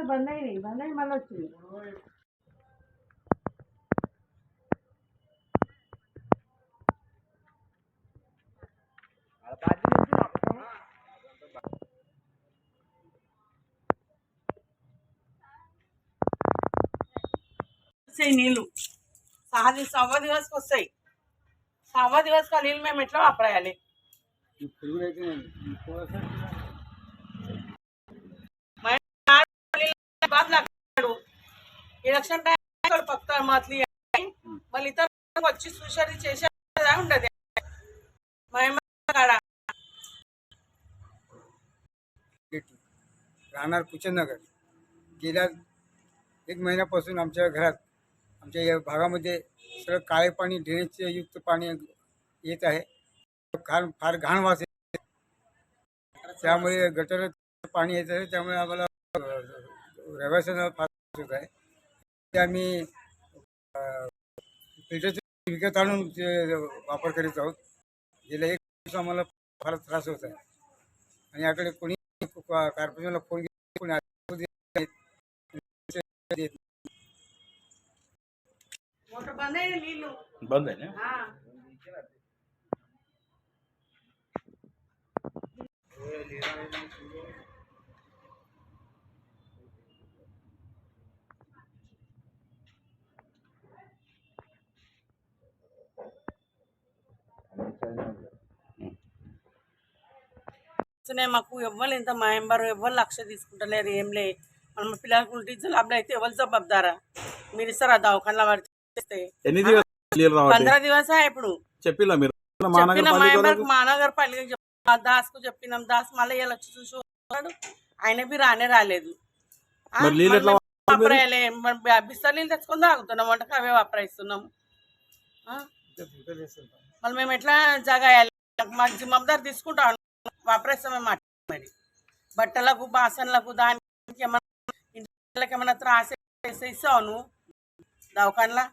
బంద్ అయినాయి మళ్ళీ వచ్చింది. నీళ్ళు సవ్వ దివసకి వస్తాయి. సవ్వ దివసకి నీళ్ళు మేము ఎట్లా వాపరాయాలి? ఎలక్షన్ టైం పక్క మాత్లీ మళ్ళీ ఇతర వచ్చి చూసేది చేసేదా ఉండదు. राहणार कुचनगर गेल्या 1 महिन्यापासून आमच्या घरात आमच्या या भागामध्ये सगळं काळे पाणी ड्रेनेजचे युक्त पाणी येत आहे. फार घाण वास येते, त्यामुळे गटर पाणी येत आहे. त्यामुळे आम्हाला रहिवाशांना फार त्रास आहे. ते आम्ही फिल्टरचे विकत आणून ते वापर करीत आहोत. गेल्या 1 दिवस आम्हाला फार त्रास होत आहे आणि याकडे कोणी कार्पोरेशनला फोन मोटर बंद है नीलू बंद है ना? हाँ మాకు ఎవ్వరు ఇంత మా మెంబర్ ఎవ్వరు లక్ష తీసుకుంటలేరు. ఏం లే మన పిల్లలకు ఉల్టీలు జబ్బులు అయితే ఎవరు జవాబుదారా? మీరు ఇస్తారా దవాఖానలో పడితే? 15 దివసా ఇప్పుడు చెప్పిన మా మెంబర్కి మహానగరపాలిక దాస్కు చెప్పినాం. దాస్ మళ్ళీ ఇలా వచ్చి చూసాడు, ఆయన బి రాలేదు. బిస్తర్ నీళ్ళు తెచ్చుకొని తాగుతున్నాం, వంటకు అవే వాపరాయిస్తున్నాం. మళ్ళీ మేము ఎట్లా జగాయాలి? మాకు జిమ్మదారు తీసుకుంటాం, వాపరేస్తామే మాట. మరి బట్టలకు బాసన్లకు దానికి ఏమన్నా త్రాస ఇస్తావు నువ్వు దవాఖానలా?